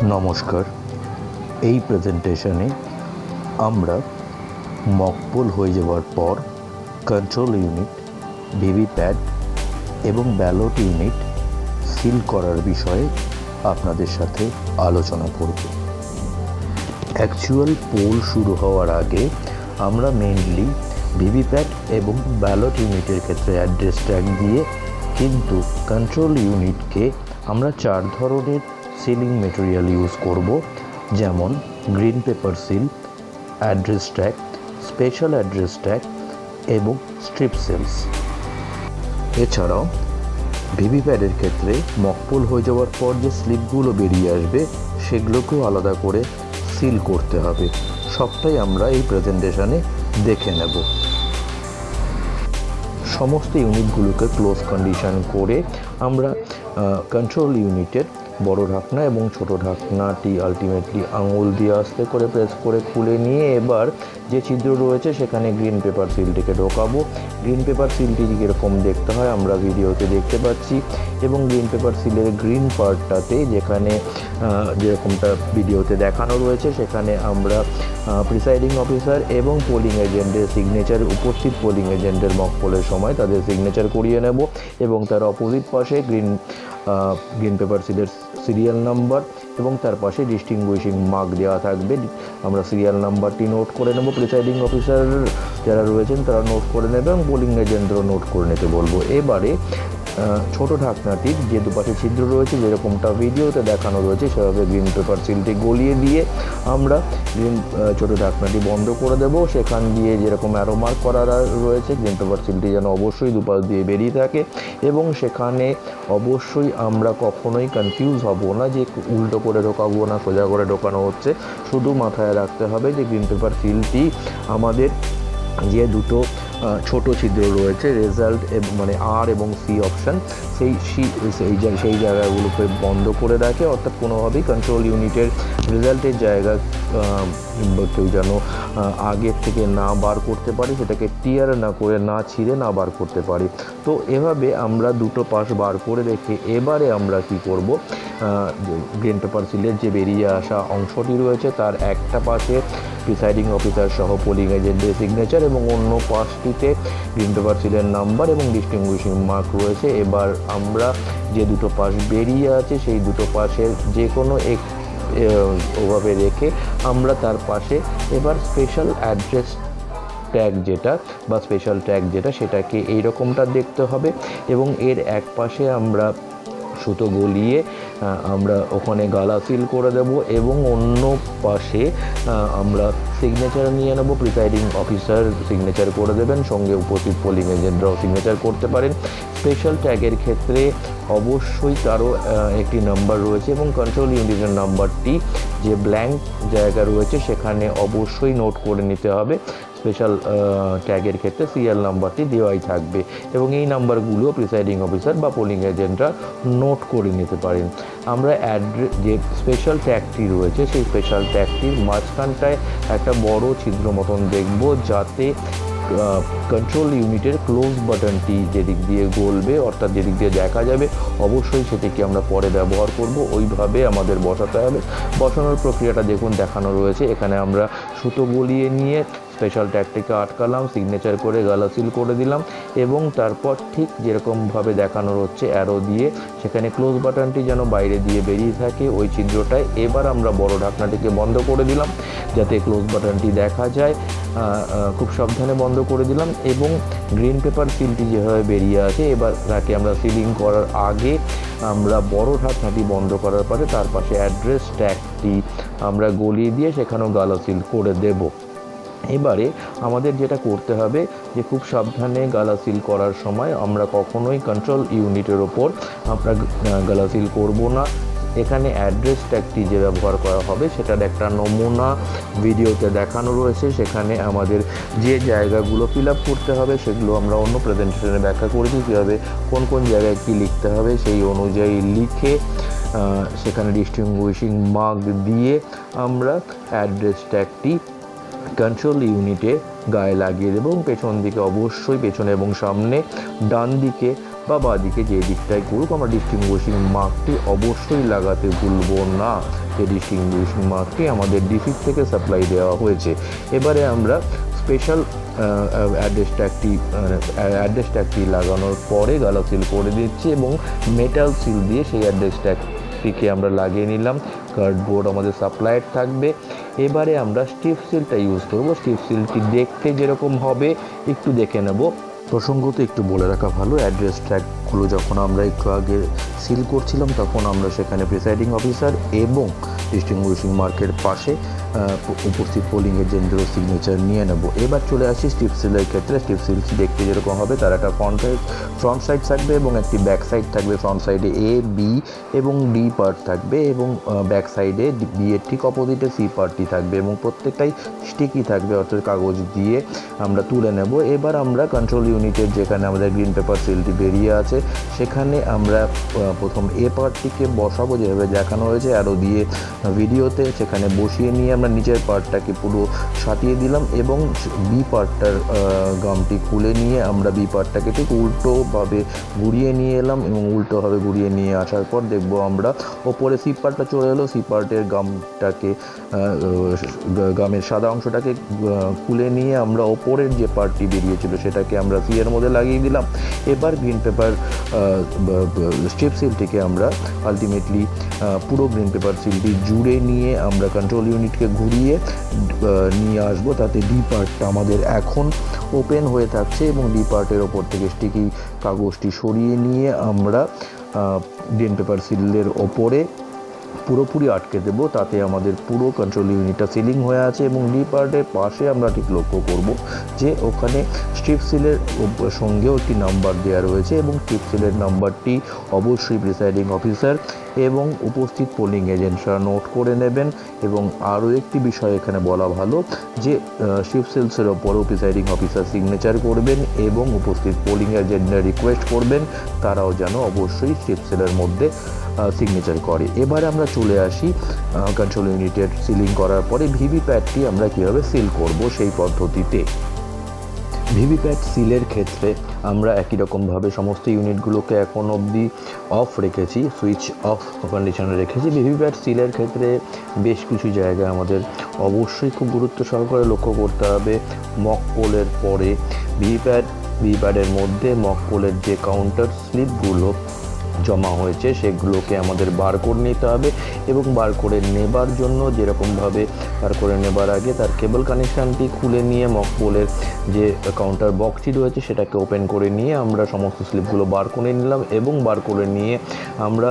নমস্কার। এই প্রেজেন্টেশনে আমরা মকপোল হয়ে যাওয়ার পর কন্ট্রোল ইউনিট, ভিভিপ্যাট এবং ব্যালট ইউনিট সিল করার বিষয়ে আপনাদের সাথে আলোচনা করব। অ্যাকচুয়াল পোল শুরু হওয়ার আগে আমরা মেইনলি ভিভিপ্যাট এবং ব্যালট ইউনিটের ক্ষেত্রে অ্যাড্রেস ট্যাগ দিয়ে, কিন্তু কন্ট্রোল ইউনিটকে আমরা 4 ধরনের সিলিং মেটেরিয়াল ইউজ করব, যেমন green paper seal, address tag, special address tag এবং স্ট্রিপ সেলস। এছাড়াও ভিভিপ্যাটের ক্ষেত্রে মকপোল হয়ে যাওয়ার পর যে স্লিপগুলো বেরিয়ে আসবে সেগুলোকেও আলাদা করে সিল করতে হবে। সবটাই আমরা এই প্রেজেন্টেশনে দেখে নেব। সমস্ত ইউনিটগুলোকে ক্লোজ কন্ডিশন করে আমরা কন্ট্রোল ইউনিটের বড় ঢাকনা এবং ছোট ঢাকনাটি আলটিমেটলি আঙুল দিয়ে আস্তে করে প্রেস করে খুলে নিয়ে এবার যে ছিদ্র রয়েছে সেখানে গ্রিন পেপার সিলটিকে ঢোকাবো। গ্রিন পেপার সিলটি কীরকম দেখতে হয় আমরা ভিডিওতে দেখতে পাচ্ছি, এবং গ্রিন পেপার সিলের গ্রিন পার্টটাতে যেখানে যেরকমটা ভিডিওতে দেখানো রয়েছে সেখানে আমরা প্রিসাইডিং অফিসার এবং পোলিং এজেন্টের সিগনেচার, উপস্থিত পোলিং এজেন্টের মকপোলের সময় তাদের সিগনেচার করিয়ে নেব, এবং তার অপোজিট পাশে গ্রিন পেপার সিলের সিরিয়াল নাম্বার এবং তার পাশে ডিস্টিংগুইশিং মার্ক দেওয়া থাকবে। আমরা সিরিয়াল নাম্বারটি নোট করে নেব, প্রিসাইডিং অফিসার যারা রয়েছেন তারা নোট করে নেবে এবং পোলিং এজেন্টরাও নোট করে নিতে বলবো। এবারে ছোট ঢাকনাটির যে দুপাশে ছিদ্র রয়েছে যেরকমটা ভিডিওতে দেখানো রয়েছে সেভাবে গ্রিন পেপার সিলটি গলিয়ে দিয়ে আমরা ছোট ঢাকনাটি বন্ধ করে দেব। সেখান দিয়ে যেরকম অ্যারো মার্ক করা রয়েছে গ্রিন পেপার সিলটি যেন অবশ্যই দুপাশ দিয়ে বেরিয়ে থাকে, এবং সেখানে অবশ্যই আমরা কখনোই কনফিউজ হব না যে উল্টো করে ঢোকাবো না সোজা করে ঢোকানো হচ্ছে। শুধু মাথায় রাখতে হবে যে গ্রিন পেপার সিলটি আমাদের যে দুটো ছোট ছিদ্র রয়েছে রেজাল্ট মানে আর এবং সি অপশান, সেই জায়গাগুলোকে বন্ধ করে রাখে, অর্থাৎ কোনোভাবেই কন্ট্রোল ইউনিটের রেজাল্টের জায়গা কেউ যেন আগের থেকে না বার করতে পারে, সেটাকে টিয়ার না করে না ছিঁড়ে না বার করতে পারে। তো এভাবে আমরা দুটো পাশ বার করে রেখে এবারে আমরা কি করব, গ্রিন পেপার সিলের যে বেরিয়ে আসা অংশটি রয়েছে তার একটা পাশে প্রিসাইডিং অফিসার সহ পোলিং এজেন্টের সিগনেচার এবং অন্য পাশটিতে গ্রিন পেপার সিলের নাম্বার এবং ডিস্টিংগুইশিং মার্ক রয়েছে। এবার আমরা যে দুটো পাশ বেরিয়ে আছে সেই দুটো পাশের যে কোনো ওভাবে রেখে আমরা তার পাশে এবার স্পেশাল অ্যাড্রেস ট্যাগ যেটা সেটাকে এইরকমটা দেখতে হবে, এবং এর এক পাশে আমরা সুতো গলিয়ে আমরা ওখানে গালা সিল করে দেব, এবং অন্য পাশে আমরা সিগনেচার নিয়ে নেব। প্রিসাইডিং অফিসার সিগনেচার করে দেবেন, সঙ্গে উপস্থিত পোলিং এজেন্টরাও সিগনেচার করতে পারেন। স্পেশাল ট্যাগের ক্ষেত্রে অবশ্যই তারও একটি নাম্বার রয়েছে, এবং কন্ট্রোল ইউনিটের নাম্বারটি যে ব্ল্যাঙ্ক জায়গা রয়েছে সেখানে অবশ্যই নোট করে নিতে হবে। স্পেশাল ট্যাগের ক্ষেত্রে সিরিয়াল নাম্বারটি দেওয়াই থাকবে, এবং এই নাম্বারগুলো প্রিসাইডিং অফিসার বা পোলিং এজেন্টরা নোট করে নিতে পারেন। আমরা যে স্পেশাল ট্যাগটি রয়েছে সেই স্পেশাল ট্যাগটির মাঝখানটায় একটা বড় ছিদ্র মতন দেখব, যাতে কন্ট্রোল ইউনিটের ক্লোজ বাটনটি যেদিক দিয়ে গলবে, অর্থাৎ যেদিক দিয়ে দেখা যাবে, অবশ্যই সেটিকে আমরা পরে ব্যবহার করব। ওইভাবে আমাদের বসাতে হবে। বসানোর প্রক্রিয়াটা দেখুন দেখানো রয়েছে। এখানে আমরা সুতো গলিয়ে নিয়ে স্পেশাল ট্যাগটিকে আটকালাম, সিগনেচার করে গালা সিল করে দিলাম, এবং তারপর ঠিক যেরকমভাবে দেখানো হচ্ছে অ্যারো দিয়ে সেখানে ক্লোজ বাটনটি যেন বাইরে দিয়ে বেরিয়ে থাকে ওই ছিদ্রটায়। এবার আমরা বড় ঢাকনাটিকে বন্ধ করে দিলাম যাতে ক্লোজ বাটনটি দেখা যায়, খুব সাবধানে বন্ধ করে দিলাম, এবং গ্রিন পেপার সিলটি যেভাবে বেরিয়ে আছে এবার তাকে আমরা সিলিং করার আগে আমরা বড় ঢাকনাটি বন্ধ করার পরে তার পাশে অ্যাড্রেস ট্যাগটি আমরা গলিয়ে দিয়ে সেখানেও গালা সিল করে দেব। এবারে আমাদের যেটা করতে হবে যে খুব সাবধানে গালা সিল করার সময় আমরা কখনোই কন্ট্রোল ইউনিটের ওপর আমরা গালা সিল করব না। এখানে অ্যাড্রেস ট্যাগটি যে ব্যবহার করা হবে সেটার একটা নমুনা ভিডিওতে দেখানো রয়েছে। সেখানে আমাদের যে জায়গাগুলো ফিল আপ করতে হবে সেগুলো আমরা অন্য প্রেজেন্টেশনে ব্যাখ্যা করেছি, কীভাবে কোন জায়গায় কী লিখতে হবে সেই অনুযায়ী লিখে সেখানে ডিস্টিংগুইশিং মার্ক দিয়ে আমরা অ্যাড্রেস ট্যাগটি কন্ট্রোল ইউনিটে গায়ে লাগিয়ে দেবো, এবং পেছন দিকে অবশ্যই পেছনে এবং সামনে ডান দিকে বা বাঁদিকে যে দিকটাই করুক, আমরা ডিস্টিংগুইশিং মার্কটি অবশ্যই লাগাতে ভুলব না। যে ডিস্টিংগুইশিং মার্কটি আমাদের ডিসি থেকে সাপ্লাই দেওয়া হয়েছে। এবারে আমরা স্পেশাল অ্যাড্রেস ট্যাগটি লাগানোর পরে গালা সিল করে দিচ্ছি এবং মেটাল সিল দিয়ে সেই অ্যাড্রেস ট্যাগটিকে আমরা লাগিয়ে নিলাম। কার্ডবোর্ড আমাদের সাপ্লাইড থাকবে। এবারে আমরা স্টিফ সিলটা ইউজ করব। স্টিফ সিলটি দেখতে যেরকম হবে একটু দেখে নেব। প্রসঙ্গত একটু বলে রাখা ভালো, অ্যাড্রেস ট্যাগগুলো যখন আমরা একটু আগে সিল করছিলাম তখন আমরা সেখানে প্রিসাইডিং অফিসার এবং ডিস্টিংগুইশিং মার্কের পাশে উপস্থিত পোলিং এজেন্টেরও সিগনেচার নিয়ে নেব। এবার চলে আসি স্টিফ সিলের ক্ষেত্রে। স্টিফ সিল দেখতে যেরকম হবে তার একটা ফ্রন্ট সাইড থাকবে এবং একটি ব্যাক সাইড থাকবে। ফ্রন্ট সাইডে এ, বি এবং ডি পার্ট থাকবে এবং ব্যাক সাইডে বি এর ঠিক অপোজিটে সি পার্টটি থাকবে এবং প্রত্যেকটাই স্টিকি থাকবে, অর্থাৎ কাগজ দিয়ে আমরা তুলে নেব। এবার আমরা কন্ট্রোল ইউনিটের যেখানে আমাদের গ্রিন পেপার সিলটি বেরিয়ে আছে সেখানে আমরা প্রথম এ পার্টটিকে বসাবো যেভাবে দেখানো হয়েছে অ্যারো দিয়ে ভিডিওতে, সেখানে বসিয়ে নিয়ে আমরা নিচের পার্টটাকে পুরো সাটিয়ে দিলাম এবং বি পার্টটার গামটি খুলে নিয়ে আমরা বি পার্টটাকে ঠিক উল্টোভাবে ঘুরিয়ে নিয়ে এলাম এবং উল্টোভাবে ঘুরিয়ে নিয়ে আসার পর দেখব আমরা ওপরে সি পার্টটা চলে এলো। সি পার্টের গামের সাদা অংশটাকে খুলে নিয়ে আমরা ওপরের যে পার্টটি বেরিয়েছিল সেটাকে আমরা সি এর মধ্যে লাগিয়ে দিলাম। এবার গ্রিন পেপার স্ট্রিপ সিলটিকে আমরা আলটিমেটলি পুরো গ্রিন পেপার সিলটি জুড়ে নিয়ে আমরা কন্ট্রোল ইউনিটকে ঘুরিয়ে নিয়ে আসবো। তাতে ডি পার্টটা আমাদের এখন ওপেন হয়ে থাকছে এবং ডি পার্টের ওপর থেকে স্টিকি কাগজটি সরিয়ে নিয়ে আমরা গ্রিন পেপার সিলের ওপরে পুরোপুরি আটকে দেবো। তাতে আমাদের পুরো কন্ট্রোল ইউনিটটা সিলিং হয়ে আছে এবং ডি পার্টের পাশে আমরা ঠিক লক্ষ্য করব যে ওখানে স্ট্রিপ সিলের সঙ্গেও একটি নাম্বার দেওয়া রয়েছে এবং স্ট্রিপ সিলের নাম্বারটি অবশ্যই প্রিসাইডিং অফিসার এবং উপস্থিত পোলিং এজেন্টরা নোট করে নেবেন। এবং আরও একটি বিষয় এখানে বলা ভালো যে স্ট্রিপ সিলসের ওপরেও প্রিসাইডিং অফিসার সিগনেচার করবেন এবং উপস্থিত পোলিং এজেন্টরা রিকোয়েস্ট করবেন তারাও যেন অবশ্যই স্ট্রিপ সিলের মধ্যে সিগনেচার করে। এবারে আমরা চলে আসি কন্ট্রোল ইউনিটের সিলিং করার পরে ভিভিপ্যাটটি আমরা কীভাবে সিল করব সেই পদ্ধতিতে। ভিভিপ্যাট সিলের ক্ষেত্রে আমরা একই রকমভাবে সমস্ত ইউনিটগুলোকে এখন অবধি অফ রেখেছি, সুইচ অফ কন্ডিশনে রেখেছি। ভিভিপ্যাট সিলের ক্ষেত্রে বেশ কিছু জায়গায় আমাদের অবশ্যই খুব গুরুত্ব সহকারে লক্ষ্য করতে হবে। মক পোলের পরে ভিভিপ্যাটের মধ্যে মক পোলের যে কাউন্টার স্লিপগুলো জমা হয়েছে সেগুলোকে আমাদের বার করে নিতে হবে এবং বার করে নেবার জন্য যেরকমভাবে বার করে নেবার আগে তার কেবল কানেকশানটি খুলে নিয়ে মকপোলের যে কাউন্টার বক্সটি রয়েছে সেটাকে ওপেন করে নিয়ে আমরা সমস্ত স্লিপগুলো বার করে নিলাম এবং বার করে নিয়ে আমরা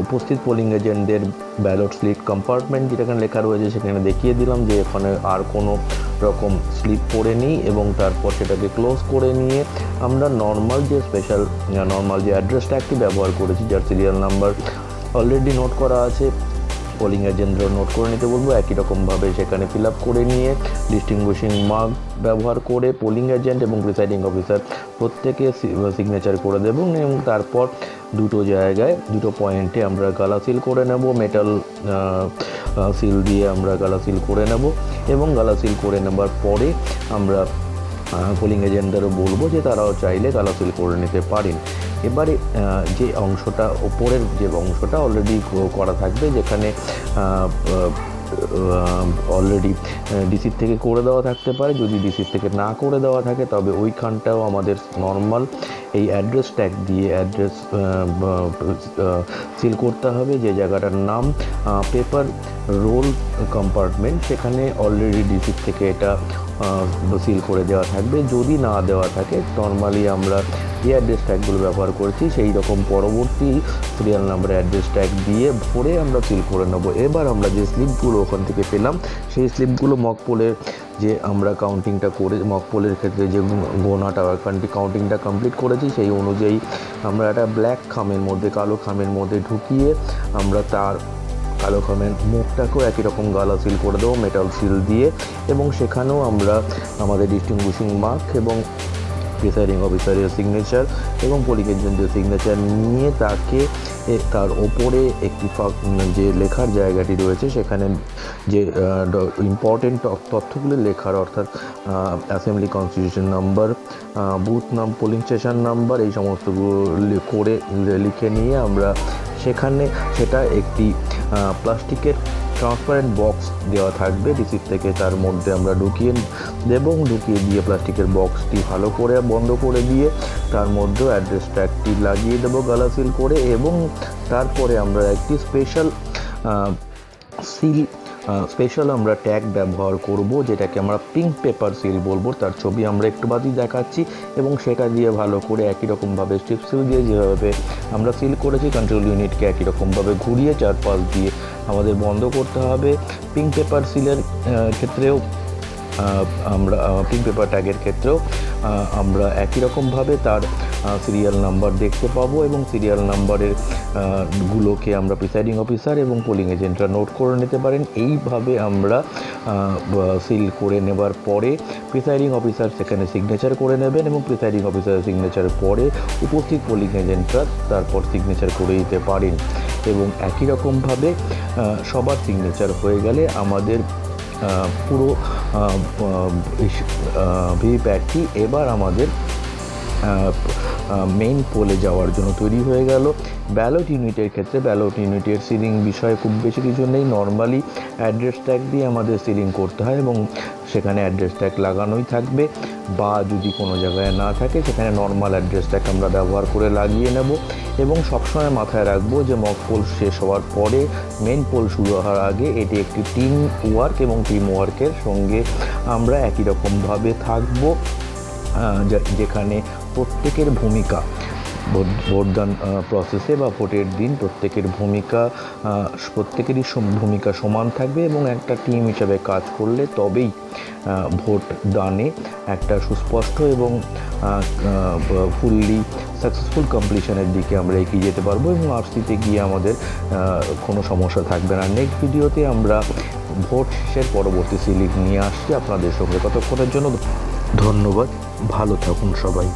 উপস্থিত পোলিং এজেন্টদের ব্যালট স্লিপ কম্পার্টমেন্ট যেখানে লেখা রয়েছে সেখানে দেখিয়ে দিলাম যে এখানে আর কোনো রকম স্লিপ পড়ে নিই এবং তারপর সেটাকে ক্লোজ করে নিয়ে আমরা নর্মাল যে অ্যাড্রেস ট্যাগটি ব্যবহার করেছি যার সিরিয়াল নাম্বার অলরেডি নোট করা আছে, পোলিং এজেন্টরা নোট করে নিতে বলবো। একই রকমভাবে সেখানে ফিল আপ করে নিয়ে ডিস্টিংগুইশিং মার্ক ব্যবহার করে পোলিং এজেন্ট এবং প্রিসাইডিং অফিসার প্রত্যেকে সিগনেচার করে দেব এবং তারপর দুটো পয়েন্টে আমরা গালা সিল করে নেব। মেটাল সিল দিয়ে আমরা গালা সিল করে নেব এবং গালা সিল করে নেবার পরে আমরা পোলিং এজেন্টদেরও বলবো যে তারাও চাইলে গালা সিল করে নিতে পারেন। এবারে যে অংশটা ওপরের যে অংশটা অলরেডি করা থাকবে যেখানে অলরেডি ডিসির থেকে করে দেওয়া থাকতে পারে, যদি ডিসির থেকে না করে দেওয়া থাকে তবে ওইখানটাও আমাদের নর্মাল এই অ্যাড্রেস ট্যাগ দিয়ে অ্যাড্রেস সিল করতে হবে। যে জায়গাটার নাম পেপার রোল কম্পার্টমেন্ট সেখানে অলরেডি ডিসির থেকে এটা সিল করে দেওয়া থাকবে। যদি না দেওয়া থাকে নর্মালি আমরা যে অ্যাড্রেস ট্যাগগুলো ব্যবহার করেছি সেই রকম পরবর্তী সিরিয়াল নাম্বার অ্যাড্রেস ট্যাগ দিয়ে ভরে আমরা সিল করে নেব। এবার আমরা যে স্লিপগুলো ওখান থেকে পেলাম সেই স্লিপগুলো মকপোলের যে আমরা কাউন্টিংটা করে মকপোলের ক্ষেত্রে যে গোনাটা কাউন্টিংটা কমপ্লিট করেছি সেই অনুযায়ী আমরা একটা ব্ল্যাক খামের মধ্যে কালো খামের মধ্যে ঢুকিয়ে আমরা তার কালো খামের মুখটাকেও একই রকম গালা সিল করে দেবো মেটাল সিল দিয়ে এবং সেখানেও আমরা আমাদের ডিস্টিংগুইশিং মার্ক এবং প্রিসাইডিং অফিসারের সিগনেচার এবং পোলিং এজেন্টের সিগনেচার নিয়ে তাকে তার ওপরে একটি যে লেখার জায়গাটি রয়েছে সেখানে যে ইম্পর্টেন্ট তথ্যগুলো লেখার, অর্থাৎ অ্যাসেম্বলি কনস্টিটিউশন নাম্বার, বুথ নাম, পোলিং স্টেশন নাম্বার, এই সমস্তগুলো করে লিখে নিয়ে আমরা সেটা একটি প্লাস্টিকের ট্রান্সপারেন্ট বক্স দেওয়া থাকবে রিসিপ্ট থেকে, তার মধ্যে আমরা ঢুকিয়ে দিয়ে প্লাস্টিকের বক্সটি ভালো করে বন্ধ করে দিয়ে তার মধ্যে অ্যাড্রেস ট্যাগটি লাগিয়ে দেবো গালা সিল করে, এবং তারপরে আমরা একটি স্পেশাল আমরা ট্যাগ ব্যবহার করব, যেটাকে আমরা পিঙ্ক পেপার সিল বলবো। তার ছবি আমরা একটু বাদই দেখাচ্ছি, এবং সেটা দিয়ে ভালো করে একই রকমভাবে স্ট্রিপ সিল দিয়ে যেভাবে আমরা সিল করেছি কন্ট্রোল ইউনিটকে একই রকমভাবে ঘুরিয়ে চারপাশ দিয়ে আমাদের বন্ধ করতে হবে। পিঙ্ক পেপার সিলের ক্ষেত্রেও আমরা পিঙ্ক পেপার ট্যাগের ক্ষেত্রেও আমরা একই রকমভাবে তার সিরিয়াল নাম্বার দেখতে পাবো, এবং সিরিয়াল নাম্বারের গুলোকে আমরা প্রিসাইডিং অফিসার এবং পোলিং এজেন্টরা নোট করে নিতে পারেন। এইভাবে আমরা সিল করে নেবার পরে প্রিসাইডিং অফিসার সেখানে সিগনেচার করে নেবেন, এবং প্রিসাইডিং অফিসারের সিগনেচারের পরে উপস্থিত পোলিং এজেন্টরা তারপর সিগনেচার করে দিতে পারেন। এবং একই রকমভাবে সবার সিগনেচার হয়ে গেলে আমাদের পুরো ভিভিপ্যাটটি এবার আমাদের মেইন পোলে যাওয়ার জন্য তৈরি হয়ে গেল। ব্যালট ইউনিটের ক্ষেত্রে ব্যালট ইউনিটের সিলিং বিষয়ে খুব বেশি কিছু নেই, নর্মালি অ্যাড্রেস ট্যাগ দিয়ে আমাদের সিলিং করতে হয়, এবং সেখানে অ্যাড্রেস ট্যাগ লাগানোই থাকবে, বা যদি কোনো জায়গায় না থাকে সেখানে নর্মাল অ্যাড্রেস ট্যাগ আমরা ব্যবহার করে লাগিয়ে নেব। এবং সবসময় মাথায় রাখবো যে মক পোল শেষ হওয়ার পরে মেন পোল শুরু হওয়ার আগে এটি একটি টিম ওয়ার্ক, এবং টিম ওয়ার্কের সঙ্গে আমরা একই রকমভাবে থাকবো, যেখানে প্রত্যেকের ভূমিকা ভোটদান প্রসেসে বা ভোটের দিন প্রত্যেকেরই ভূমিকা সমান থাকবে, এবং একটা টিম হিসাবে কাজ করলে তবেই ভোট দানে একটা সুস্পষ্ট এবং ফুললি সাকসেসফুল কমপ্লিশনের দিকে আমরা এগিয়ে যেতে পারবো, এবং আরসিতে গিয়ে আমাদের কোনো সমস্যা থাকবে না। নেক্সট ভিডিওতে আমরা ভোট শেষের পরবর্তী সিলিং নিয়ে আসছি আপনাদের সঙ্গে। ততক্ষণের জন্য ধন্যবাদ, ভালো থাকুন সবাই।